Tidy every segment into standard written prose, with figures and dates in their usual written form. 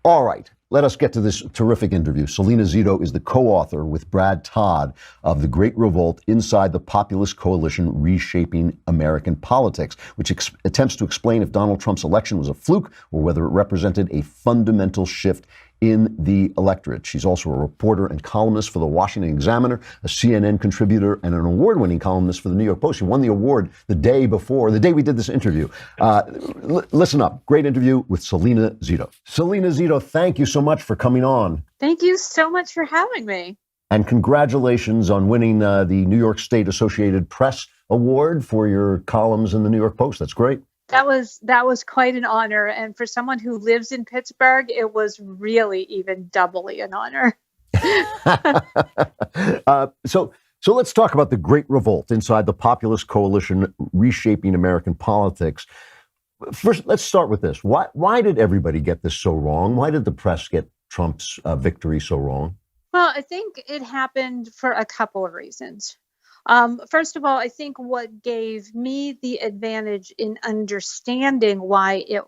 All right, let us get to this terrific interview. Salena Zito is the co-author with Brad Todd of The Great Revolt Inside the Populist Coalition Reshaping American Politics, which attempts to explain if Donald Trump's election was a fluke or whether it represented a fundamental shift in the electorate. She's also a reporter and columnist for the Washington Examiner, a CNN contributor, and an award-winning columnist for the New York Post. She won the award the day we did this interview. Listen up. Great interview with Salena Zito. Salena Zito, thank you so much for coming on. Thank you so much for having me. And congratulations on winning the New York State Associated Press Award for your columns in the New York Post. That's great. That was quite an honor. And for someone who lives in Pittsburgh, it was really even doubly an honor. So let's talk about the Great Revolt Inside the Populist Coalition Reshaping American Politics. First, let's start with this. Why did everybody get this so wrong? Why did the press get Trump's victory so wrong? Well, I think it happened for a couple of reasons. First of all, I think what gave me the advantage in understanding why it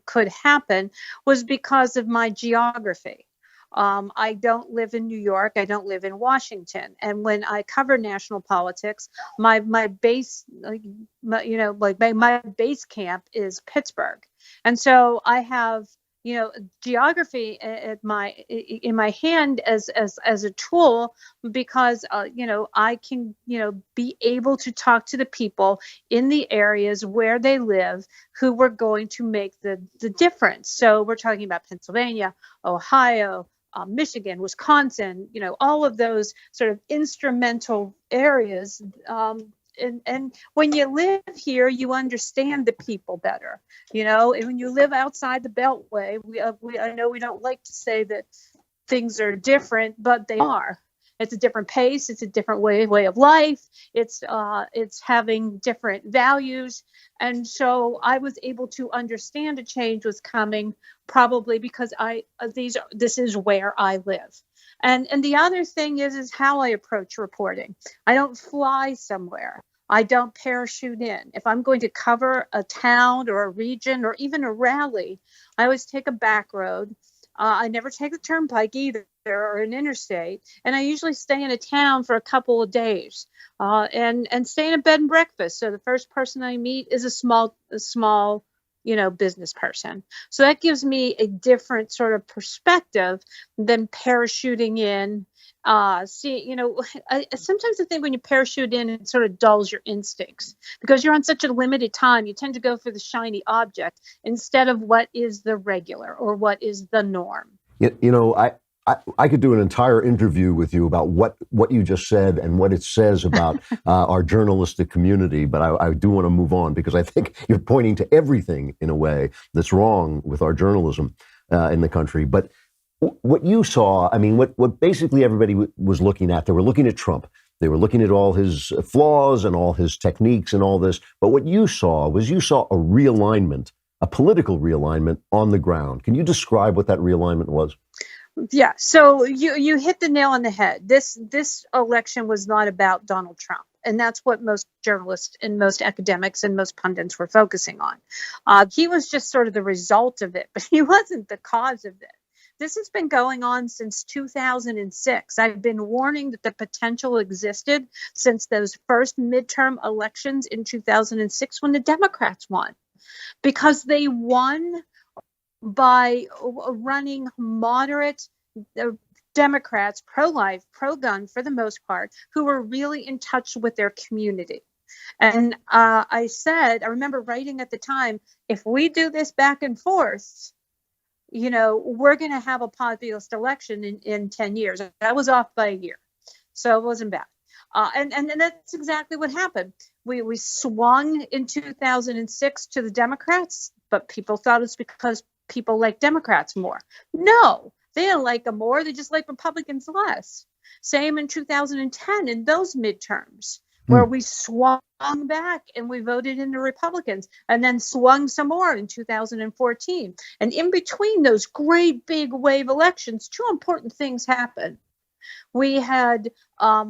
could happen was because of my geography. I don't live in New York. I don't live in Washington. And when I cover national politics, my base, my base camp is Pittsburgh. And so I have, geography in my hand as a tool because, I can, be able to talk to the people in the areas where they live who were going to make the difference. So we're talking about Pennsylvania, Ohio, Michigan, Wisconsin, all of those sort of instrumental areas. And when you live here, you understand the people better, and when you live outside the Beltway, I know we don't like to say that things are different, but they are. It's a different pace. It's a different way of life. It's having different values. And so I was able to understand a change was coming probably because this is where I live. And the other thing is how I approach reporting. I don't fly somewhere. I don't parachute in. If I'm going to cover a town or a region or even a rally, I always take a back road. I never take the turnpike either or an interstate. And I usually stay in a town for a couple of days and stay in a bed and breakfast. So the first person I meet is a small business person. So that gives me a different sort of perspective than parachuting in. Sometimes I think when you parachute in, it sort of dulls your instincts because you're on such a limited time. You tend to go for the shiny object instead of what is the regular or what is the norm. I could do an entire interview with you about what you just said and what it says about our journalistic community. But I do want to move on because I think you're pointing to everything in a way that's wrong with our journalism in the country. But what you saw, what basically everybody was looking at, they were looking at Trump. They were looking at all his flaws and all his techniques and all this. But what you saw a realignment, a political realignment on the ground. Can you describe what that realignment was? Yeah, so you hit the nail on the head. This election was not about Donald Trump. And that's what most journalists and most academics and most pundits were focusing on. He was just sort of the result of it, but he wasn't the cause of it. This has been going on since 2006. I've been warning that the potential existed since those first midterm elections in 2006 when the Democrats won, because they won by running moderate Democrats, pro-life, pro-gun for the most part, who were really in touch with their community. And I remember writing at the time, if we do this back and forth, we're going to have a populist election in 10 years. I was off by a year, so it wasn't bad. And that's exactly what happened. We swung in 2006 to the Democrats, but people thought it's because people like Democrats more. No, they didn't like them more. They just like Republicans less. Same in 2010 in those midterms, where we swung back and we voted in the Republicans and then swung some more in 2014. And in between those great big wave elections, two important things happened. We had a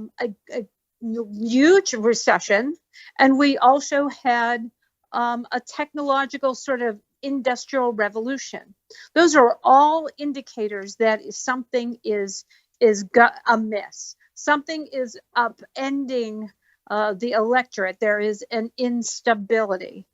huge recession, and we also had a technological sort of industrial revolution. Those are all indicators that something is amiss. Something is upending the electorate. There is an instability.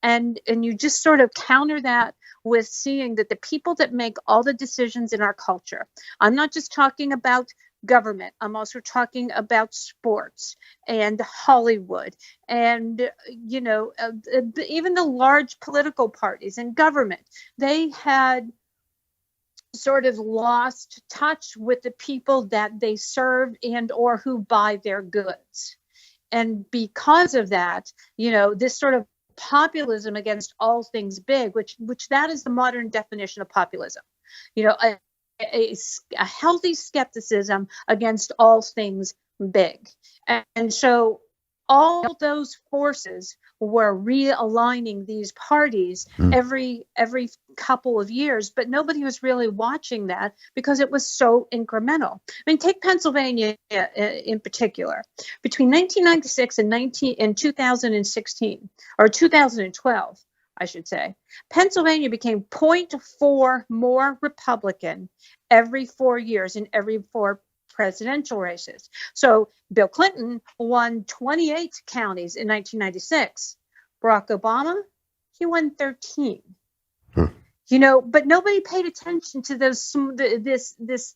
And you just sort of counter that with seeing that the people that make all the decisions in our culture, I'm not just talking about government, I'm also talking about sports and Hollywood and, even the large political parties and government, they had sort of lost touch with the people that they serve and or who buy their goods. And because of that, this sort of populism against all things big, which that is the modern definition of populism, a healthy skepticism against all things big. And so all those forces were realigning these parties every couple of years, but nobody was really watching that because it was so incremental. I mean, take Pennsylvania in particular. Between 1996 and 2016, or 2012, I should say, Pennsylvania became 0.4 more Republican every 4 years in every 4 presidential races. So Bill Clinton won 28 counties in 1996. Barack Obama, he won 13. But nobody paid attention to this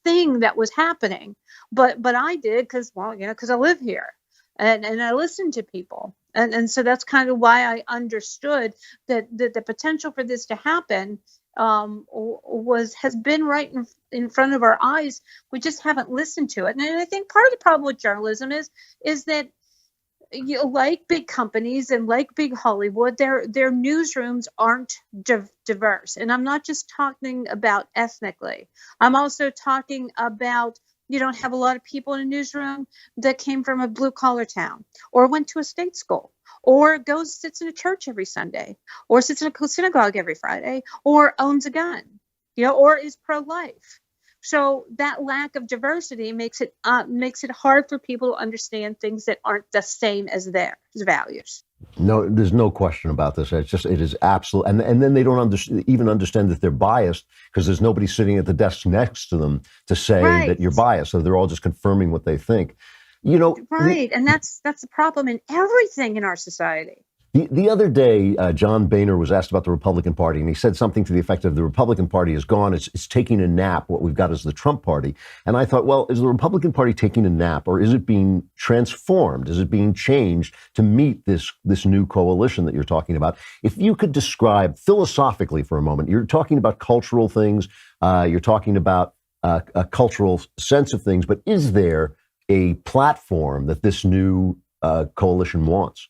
thing that was happening. But I did because I live here and I listened to people. And so that's kind of why I understood that the potential for this to happen has been right in front of our eyes. We just haven't listened to it. And I think part of the problem with journalism is that like big companies and like big Hollywood, their newsrooms aren't diverse. And I'm not just talking about ethnically. I'm also talking about you don't have a lot of people in a newsroom that came from a blue collar town or went to a state school or sits in a church every Sunday or sits in a synagogue every Friday or owns a gun, or is pro-life. So that lack of diversity makes it hard for people to understand things that aren't the same as their values. No, there's no question about this. It is absolute. And then they don't even understand that they're biased because there's nobody sitting at the desk next to them to say that you're biased. So they're all just confirming what they think. Right. And that's the problem in everything in our society. The other day, John Boehner was asked about the Republican Party, and he said something to the effect of the Republican Party is gone. It's taking a nap. What we've got is the Trump Party. And I thought, well, is the Republican Party taking a nap, or is it being transformed? Is it being changed to meet this new coalition that you're talking about? If you could describe philosophically for a moment, you're talking about cultural things, you're talking about a cultural sense of things, but is there a platform that this new coalition wants?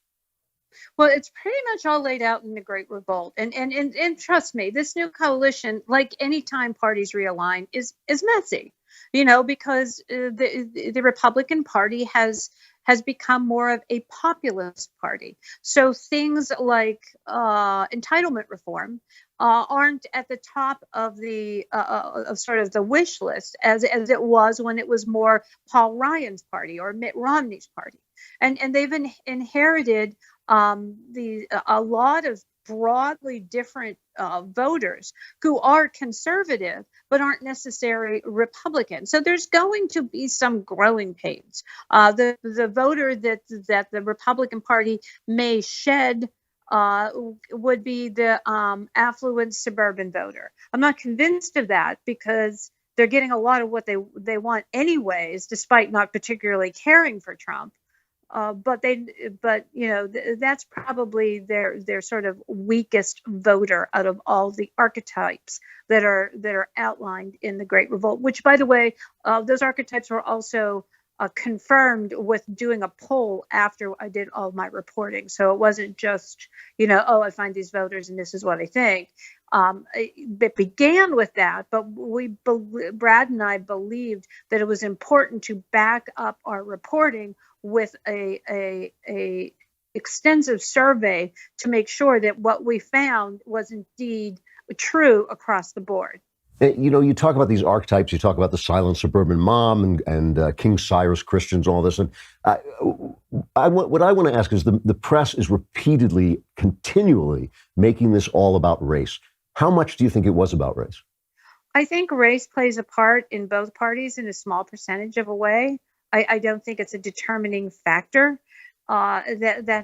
Well, it's pretty much all laid out in the Great Revolt. And trust me, this new coalition, like any time parties realign, is messy, because the Republican Party has become more of a populist party. So things like entitlement reform aren't at the top of the of sort of the wish list as it was when it was more Paul Ryan's party or Mitt Romney's party. And they've inherited a lot of broadly different voters who are conservative but aren't necessarily Republican. So there's going to be some growing pains. The voter that the Republican Party may shed would be the affluent suburban voter. I'm not convinced of that because they're getting a lot of what they want anyways, despite not particularly caring for Trump. But that's probably their sort of weakest voter out of all the archetypes that are outlined in the Great Revolt. Which, by the way, those archetypes were also confirmed with doing a poll after I did all my reporting. So it wasn't just I find these voters and this is what I think. It began with that, but Brad and I believed that it was important to back up our reporting with a extensive survey to make sure that what we found was indeed true across the board. You know, you talk about these archetypes. You talk about the silent suburban mom and King Cyrus Christians, all this. And uh, what I want to ask is the press is repeatedly, continually making this all about race. How much do you think it was about race? I think race plays a part in both parties in a small percentage of a way. I don't think it's a determining factor. I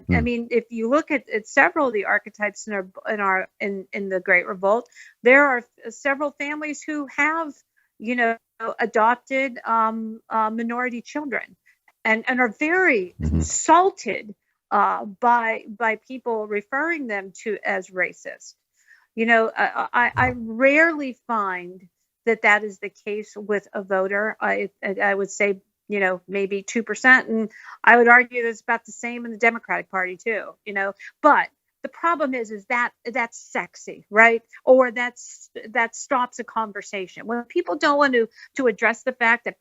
Hmm. mean, if you look at several of the archetypes in the Great Revolt, there are several families who have, you know, adopted minority children, and are very Hmm. insulted by people referring them to as racist. I rarely find that that is the case with a voter. I would say, maybe 2%. And I would argue that it's about the same in the Democratic Party too. But the problem is that that's sexy, right? Or that stops a conversation. When people don't want to address the fact that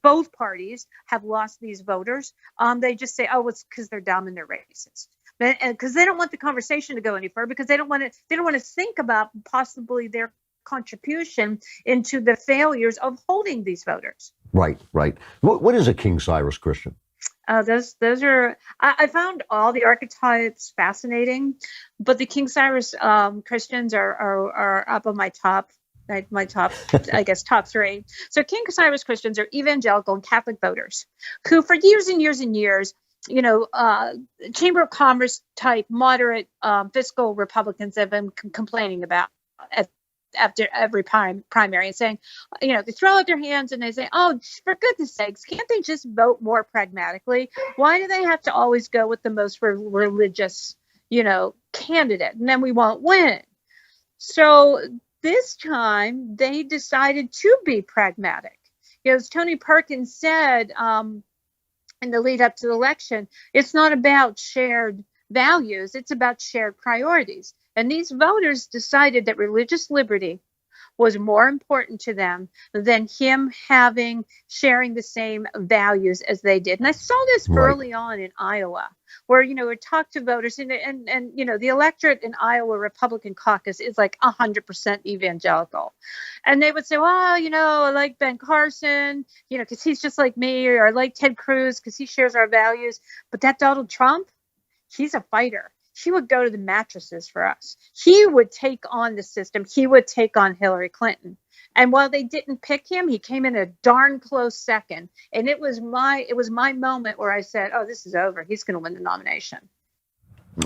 both parties have lost these voters, they just say, oh, it's because they're dumb and they're racist, because they don't want the conversation to go any further, because they don't want to think about possibly their contribution into the failures of holding these voters. Right, right. What is a King Cyrus Christian? Those are I found all the archetypes fascinating, but the King Cyrus Christians are up on my top, I guess, top three. So King Cyrus Christians are evangelical and Catholic voters who, for years and years and years, Chamber of Commerce type moderate fiscal Republicans have been complaining about at, after every primary, and saying, they throw out their hands and they say, oh, for goodness sakes, can't they just vote more pragmatically? Why do they have to always go with the most religious, candidate, and then we won't win? So this time they decided to be pragmatic. As Tony Perkins said, in the lead up to the election, it's not about shared values, it's about shared priorities. And these voters decided that religious liberty was more important to them than him sharing the same values as they did. And I saw this Right. early on in Iowa, where we talked to voters, and the electorate in Iowa Republican caucus is like 100% evangelical, and they would say, well, I like Ben Carson, because he's just like me, or I like Ted Cruz because he shares our values, but that Donald Trump, he's a fighter. He would go to the mattresses for us. He would take on the system. He would take on Hillary Clinton. And while they didn't pick him, he came in a darn close second. And it was my moment where I said, "Oh, this is over. He's going to win the nomination."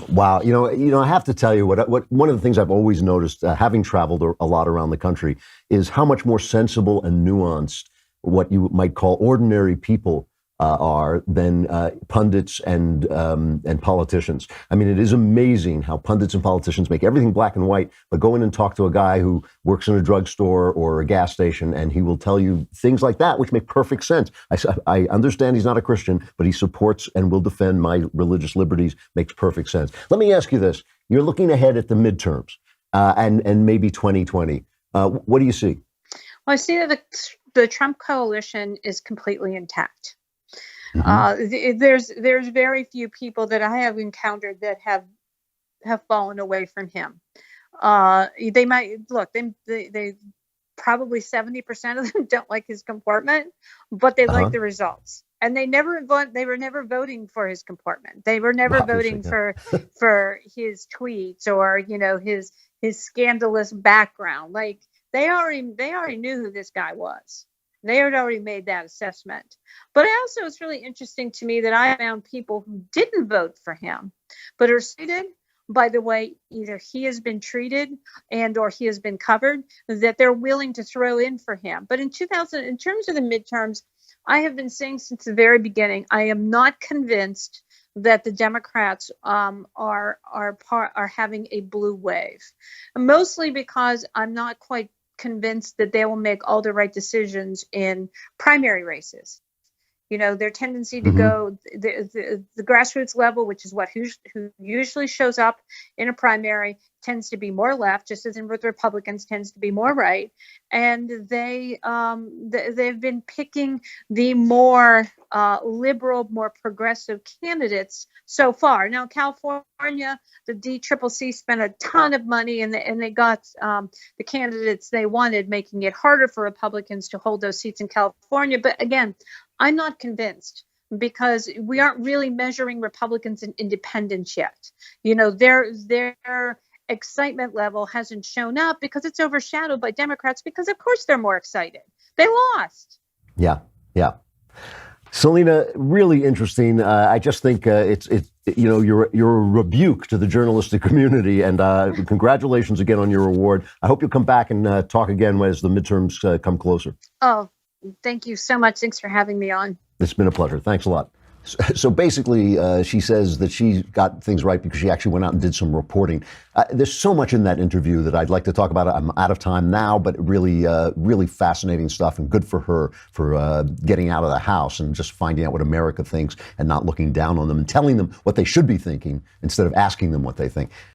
Wow, I have to tell you what one of the things I've always noticed, having traveled a lot around the country, is how much more sensible and nuanced what you might call ordinary people are than pundits and politicians. I mean, it is amazing how pundits and politicians make everything black and white, but go in and talk to a guy who works in a drugstore or a gas station, and he will tell you things like that, which make perfect sense. I understand he's not a Christian, but he supports and will defend my religious liberties. Makes perfect sense. Let me ask you this: you're looking ahead at the midterms and maybe 2020. What do you see? Well, I see that the Trump coalition is completely intact. Hmm. There's very few people that I have encountered that have fallen away from him. They might look. They probably 70% of them don't like his comportment, but they like Uh-huh. the results. And they were never voting for his comportment. They were never Obviously, voting yeah. for his tweets, or his scandalous background. Like they already knew who this guy was. They had already made that assessment. But also, it's really interesting to me that I found people who didn't vote for him, but are cited by the way either he has been treated and or he has been covered, that they're willing to throw in for him. But in terms of the midterms, I have been saying since the very beginning, I am not convinced that the Democrats are having a blue wave, mostly because I'm not quite convinced that they will make all the right decisions in primary races. Their tendency to go the grassroots level, which is who usually shows up in a primary, tends to be more left, just as in with Republicans, tends to be more right. And they've been picking the more liberal, more progressive candidates so far. Now, California, the DCCC spent a ton of money, and they got the candidates they wanted, making it harder for Republicans to hold those seats in California. But again, I'm not convinced, because we aren't really measuring Republicans and independents yet. Their excitement level hasn't shown up because it's overshadowed by Democrats, because of course they're more excited. They lost. Yeah. Salena, really interesting. I just think you're a rebuke to the journalistic community, and congratulations again on your award. I hope you'll come back and talk again as the midterms come closer. Oh, thank you so much. Thanks for having me on. It's been a pleasure. Thanks a lot. So basically, she says that she got things right because she actually went out and did some reporting. There's so much in that interview that I'd like to talk about. I'm out of time now, but really fascinating stuff, and good for her for getting out of the house and just finding out what America thinks and not looking down on them and telling them what they should be thinking instead of asking them what they think.